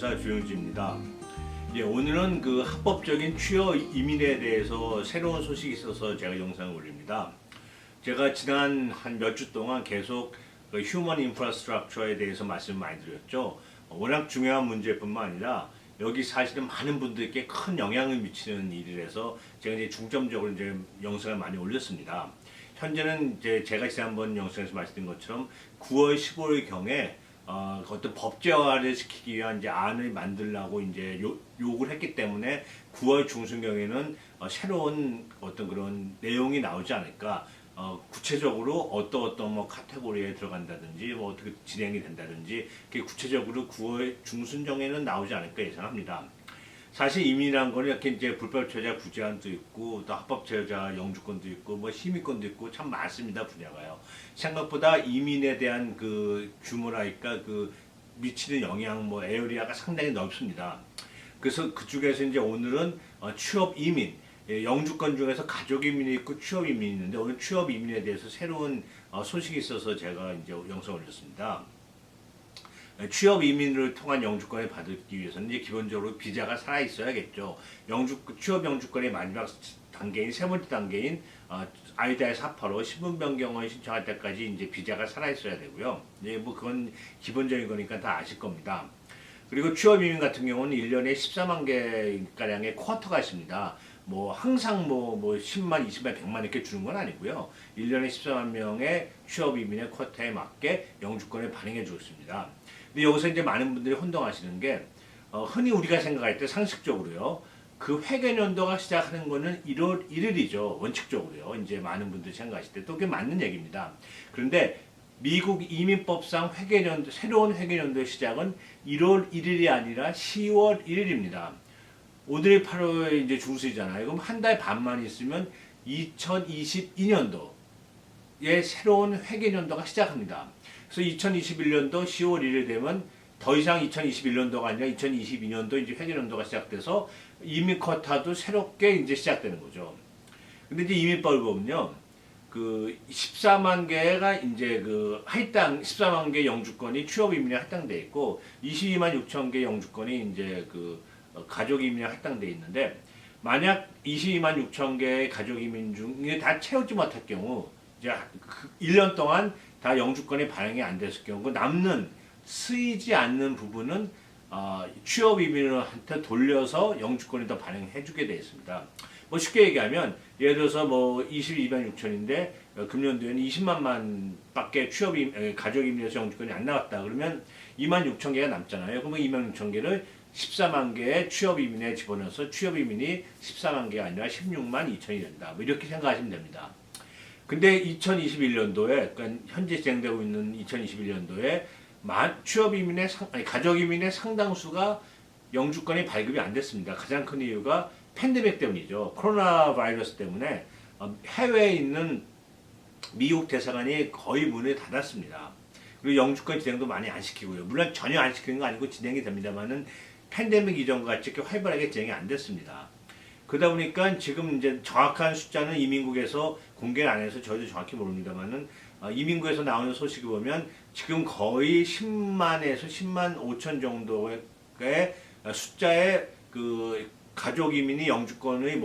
여론조사 조영주입니다. 예, 오늘은 그 합법적인 취업 이민에 대해서 새로운 소식이 있어서 제가 영상을 올립니다. 제가 지난 한 몇 주 동안 계속 그 휴먼 인프라스트럭처에 대해서 말씀을 많이 드렸죠. 워낙 중요한 문제뿐만 아니라 여기 사실은 많은 분들께 큰 영향을 미치는 일이라서 제가 이제 중점적으로 이제 영상을 많이 올렸습니다. 현재는 이제 제가 지난번 영상에서 말씀드린 것처럼 9월 15일 경에 어떤 법제화를 시키기 위한 이제 안을 만들라고 이제 요구를 했기 때문에 9월 중순경에는 새로운 어떤 그런 내용이 나오지 않을까. 구체적으로 어떤 뭐 카테고리에 들어간다든지 뭐 어떻게 진행이 된다든지 그게 구체적으로 9월 중순경에는 나오지 않을까 예상합니다. 사실 이민이라는 거는 이렇게 이제 불법 체자 구제안도 있고 또 합법 체자 영주권도 있고 뭐 심의권도 있고 참 많습니다 분야가요. 생각보다 이민에 대한 그 규모랄까 그 미치는 영향 뭐 에어리아가 상당히 넓습니다. 그래서 그쪽에서 이제 오늘은 취업 이민 영주권 중에서 가족 이민이 있고 취업 이민이 있는데 오늘 취업 이민에 대해서 새로운 소식이 있어서 제가 이제 영상을 올렸습니다. 취업 이민을 통한 영주권을 받기 위해서는 이제 기본적으로 비자가 살아 있어야겠죠. 취업 영주권의 마지막 단계인 세 번째 단계인 아이다의 485 신분 변경을 신청할 때까지 이제 비자가 살아 있어야 되고요. 이제 뭐 그건 기본적인 거니까 다 아실 겁니다. 그리고 취업 이민 같은 경우는 1년에 14만 개 가량의 쿼터가 있습니다. 뭐 항상 뭐 10만, 20만, 100만 이렇게 주는 건 아니고요. 1년에 14만 명의 취업 이민의 쿼터에 맞게 영주권을 발행해 주고 있습니다. 근데 여기서 이제 많은 분들이 혼동하시는 게 흔히 우리가 생각할 때 상식적으로요. 그 회계연도가 시작하는 거는 1월 1일이죠. 원칙적으로요. 이제 많은 분들이 생각하실 때 또 그게 맞는 얘기입니다. 그런데 미국 이민법상 새로운 회계연도의 시작은 1월 1일이 아니라 10월 1일입니다. 오늘이 8월 이제 중수이잖아요. 그럼 한 달 반만 있으면 2022년도에 새로운 회계연도가 시작합니다. 그래서 2021년도 10월 1일 되면 더 이상 2021년도가 아니라 2022년도 이제 회계연도가 시작돼서 이민 쿼터도 새롭게 이제 시작되는 거죠. 근데 이제 이민법을 보면요. 그 14만 개가 이제 그 14만 개 영주권이 취업 이민에 할당돼 있고 22만 6천 개 영주권이 이제 그 가족 이민에 할당돼 있는데 만약 22만 6천 개의 가족 이민 중에 다 채우지 못할 경우 이제 1년 동안 다 영주권이 발행이 안 됐을 경우 남는 쓰이지 않는 부분은 취업 이민한테 돌려서 영주권이 더 발행해주게 되어 있습니다. 뭐 쉽게 얘기하면 예를 들어서 뭐 22만 6천인데 금년도에는 20만 밖에 가족 이민에서 영주권이 안 나왔다 그러면 2만 6천 개가 남잖아요. 그러면 2만 6천 개를 14만 개의 취업 이민에 집어넣어서 취업 이민이 14만 개가 아니라 16만 2천이 된다. 뭐 이렇게 생각하시면 됩니다. 근데 2021년도에 그러니까 현재 진행되고 있는 2021년도에 가족 이민의 상당수가 영주권이 발급이 안 됐습니다. 가장 큰 이유가 팬데믹 때문이죠. 코로나 바이러스 때문에 해외에 있는 미국 대사관이 거의 문을 닫았습니다. 그리고 영주권 진행도 많이 안 시키고요. 물론 전혀 안 시키는 거 아니고 진행이 됩니다만은 팬데믹 이전과 같이 이렇게 활발하게 진행이 안 됐습니다. 그러다 보니까 지금 이제 정확한 숫자는 이민국에서 공개를 안 해서 저희도 정확히 모릅니다만은 이민국에서 나오는 소식을 보면 지금 거의 10만에서 10만 5천 정도의 숫자의 그 가족 이민이 영주권의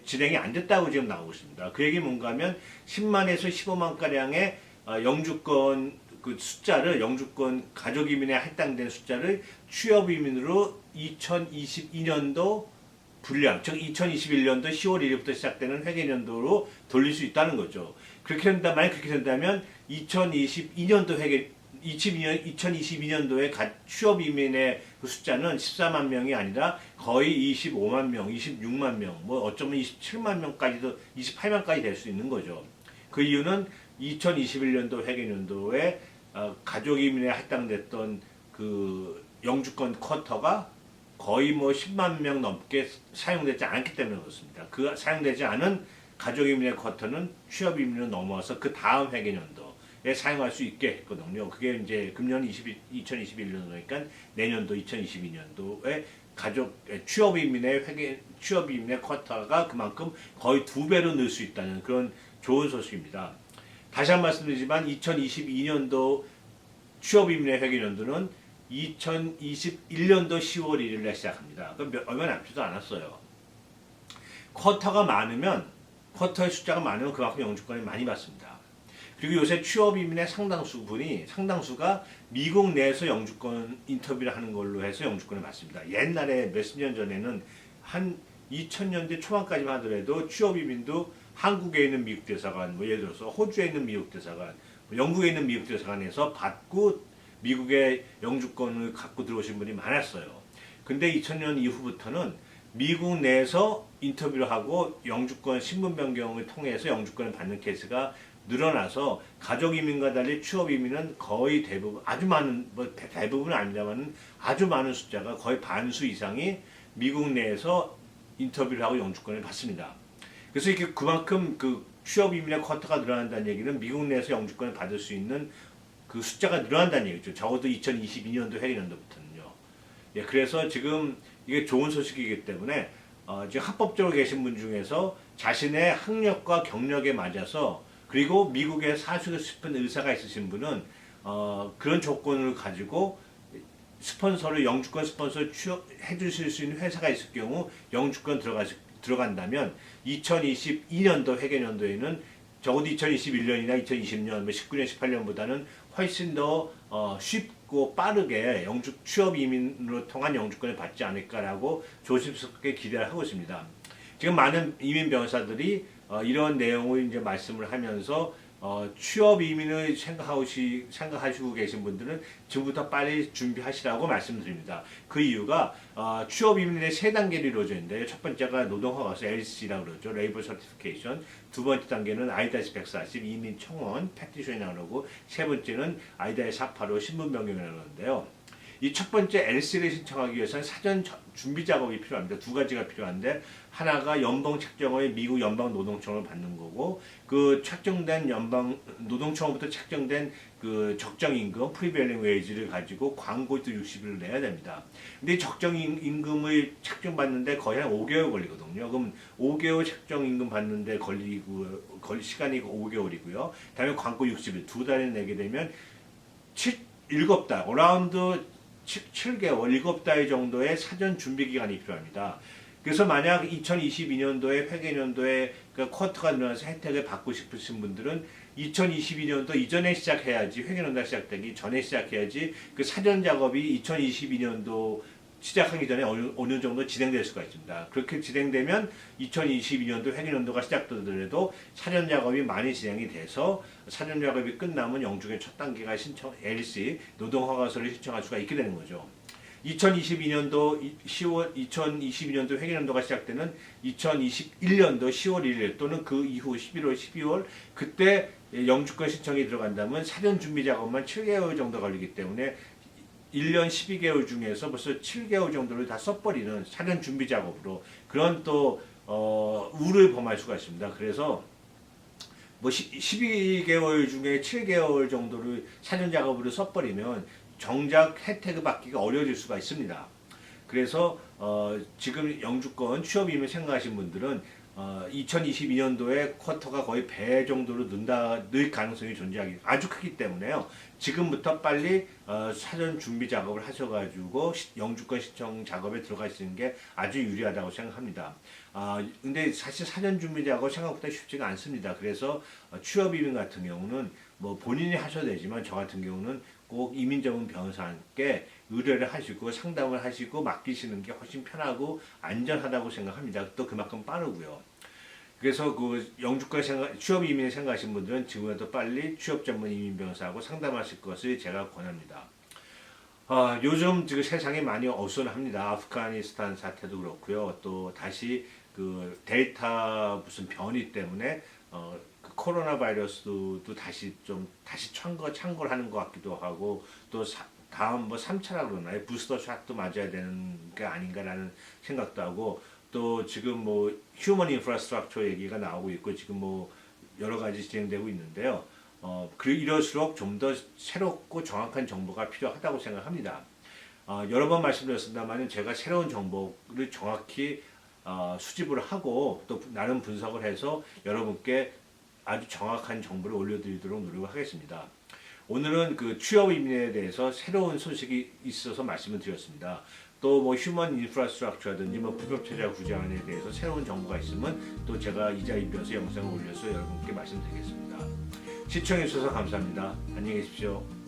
진행이 안 됐다고 지금 나오고 있습니다. 그 얘기 뭔가 하면 10만에서 15만 가량의 영주권 그 숫자를 영주권 가족 이민에 할당된 숫자를 취업 이민으로 2022년도 분량, 즉 2021년도 10월 1일부터 시작되는 회계연도로 돌릴 수 있다는 거죠. 만약 그렇게 된다면 2022년도에 취업 이민의 그 숫자는 14만 명이 아니라 거의 25만 명, 26만 명, 뭐 어쩌면 27만 명까지도 28만까지 될 수 있는 거죠. 그 이유는 2021년도 회계연도에 가족 이민에 할당됐던 그 영주권 쿼터가 거의 뭐 10만 명 넘게 사용되지 않기 때문에 그렇습니다. 그 사용되지 않은 가족 이민의 쿼터는 취업 이민으로 넘어와서 그 다음 회계연도에 사용할 수 있게 했거든요. 그게 이제 금년 2021년도니까 내년도 2022년도에 취업 이민의 쿼터가 그만큼 거의 2배로 늘 수 있다는 그런 좋은 소식입니다. 다시 한 번 말씀드리지만 2022년도 취업 이민의 회계연도는 2021년도 10월 1일에 시작합니다. 얼마 남지도 않았어요. 쿼터가 많으면 쿼터의 숫자가 많으면 그만큼 영주권을 많이 받습니다. 그리고 요새 취업 이민의 상당수가 미국 내에서 영주권 인터뷰를 하는 걸로 해서 영주권을 받습니다. 옛날에 몇십 년 전에는 한 2000년대 초반까지만 하더라도 취업 이민도 한국에 있는 미국 대사관, 뭐 예를 들어서 호주에 있는 미국 대사관, 영국에 있는 미국 대사관에서 받고 미국의 영주권을 갖고 들어오신 분이 많았어요. 근데 2000년 이후부터는 미국 내에서 인터뷰를 하고 영주권 신분 변경을 통해서 영주권을 받는 케이스가 늘어나서 가족 이민과 달리 취업 이민은 거의 대부분 아주 많은 뭐 대부분은 아닙니다만 아주 많은 숫자가 거의 반수 이상이 미국 내에서 인터뷰를 하고 영주권을 받습니다. 그래서 이게 그만큼 그 취업 이민의 쿼터가 늘어난다는 얘기는 미국 내에서 영주권을 받을 수 있는 그 숫자가 늘어난다는 얘기죠. 적어도 2022년도 회계년도부터는요. 예, 그래서 지금 이게 좋은 소식이기 때문에 지금 합법적으로 계신 분 중에서 자신의 학력과 경력에 맞아서 그리고 미국에 사시고 싶은 의사가 있으신 분은 그런 조건을 가지고 스폰서를 영주권 스폰서를 해 주실 수 있는 회사가 있을 경우 영주권 들어간다면 2022년도 회계년도에는 적어도 2021년이나 2020년, 19년, 18년보다는 훨씬 더 쉽고 빠르게 취업 이민으로 통한 영주권을 받지 않을까라고 조심스럽게 기대를 하고 있습니다. 지금 많은 이민 변호사들이 이런 내용을 이제 말씀을 하면서 취업 이민을 생각하시고 계신 분들은 지금부터 빨리 준비하시라고 말씀드립니다. 그 이유가 취업 이민의 세 단계로 이루어져 있는데요. 첫 번째가 노동허가서 LC라고 그러죠. 레이버 서티피케이션. 두 번째 단계는 I-140 이민 청원 패티션이라고 그러고 세 번째는 I-485 신분 변경이라고 그러는데요. 이 첫 번째 LC를 신청하기 위해서는 사전 준비 작업이 필요합니다. 두 가지가 필요한데 하나가 연봉 책정을 미국 연방 노동청을 받는 거고 그 책정된 연방 노동청부터 책정된 그 적정 임금 프리벨링 웨이지를 가지고 광고도 60일을 내야 됩니다. 근데 적정 임금을 책정받는데 거의 한 5개월 걸리거든요. 그럼 5개월 책정 임금 받는데 시간이 5개월이고요. 다음에 광고 60일 두 달을 내게 되면 7달 어라운드 7개월, 7달 정도의 사전 준비 기간이 필요합니다. 그래서 만약 2022년도에 회계년도에 그 쿼터가 늘어나서 혜택을 받고 싶으신 분들은 2022년도 이전에 시작해야지 회계년도가 시작되기 전에 시작해야지 그 사전 작업이 2022년도 시작하기 전에 어느 정도 진행될 수가 있습니다. 그렇게 진행되면 2022년도 회계년도가 시작되더라도 사전 작업이 많이 진행이 돼서 사전 작업이 끝나면 영주권 첫 단계가 LC 노동허가서를 신청할 수가 있게 되는 거죠. 2022년도 2022년도 회계년도가 시작되는 2021년도 10월 1일 또는 그 이후 11월, 12월 그때 영주권 신청이 들어간다면 사전 준비 작업만 7개월 정도 걸리기 때문에 1년 12개월 중에서 벌써 7개월 정도를 다 써버리는 사전 준비 작업으로 그런 또 우를 범할 수가 있습니다. 그래서 뭐 12개월 중에 7개월 정도를 사전 작업으로 써버리면 정작 혜택을 받기가 어려워질 수가 있습니다. 그래서 지금 영주권 취업임을 생각하신 분들은 2022년도에 쿼터가 거의 배 정도로 늘 가능성이 존재하기 아주 크기 때문에요. 지금부터 빨리 사전 준비 작업을 하셔가지고 영주권 신청 작업에 들어가시는 게 아주 유리하다고 생각합니다. 근데 사실 사전 준비 작업 생각보다 쉽지가 않습니다. 그래서 취업 이민 같은 경우는 뭐 본인이 하셔도 되지만 저 같은 경우는 꼭 이민 전문 변호사께 의뢰를 하시고 상담을 하시고 맡기시는 게 훨씬 편하고 안전하다고 생각합니다. 또 그만큼 빠르고요. 그래서 그 영주권 취업 이민을 생각하시는 분들은 지금부터 빨리 취업 전문 이민 변호사하고 상담하실 것을 제가 권합니다. 요즘 지금 세상이 많이 어수선합니다. 아프가니스탄 사태도 그렇고요. 또 다시 그 델타 무슨 변이 때문에 그 코로나 바이러스도 다시 창궐 하는 것 같기도 하고 또 다음 뭐 3차라 그러나요? 부스터 샷도 맞아야 되는 게 아닌가라는 생각도 하고 또 지금 뭐 휴먼 인프라스트럭처 얘기가 나오고 있고 지금 뭐 여러 가지 진행되고 있는데요. 이럴수록 좀 더 새롭고 정확한 정보가 필요하다고 생각합니다. 여러 번 말씀드렸습니다만 제가 새로운 정보를 정확히 수집을 하고 또 나름 분석을 해서 여러분께 아주 정확한 정보를 올려드리도록 노력을 하겠습니다. 오늘은 그 취업 이민에 대해서 새로운 소식이 있어서 말씀을 드렸습니다. 또 뭐 휴먼 인프라스트럭처라든지 뭐 불법체자 구제안에 대해서 새로운 정보가 있으면 또 제가 이 자리에 이어서 영상을 올려서 여러분께 말씀드리겠습니다. 시청해 주셔서 감사합니다. 안녕히 계십시오.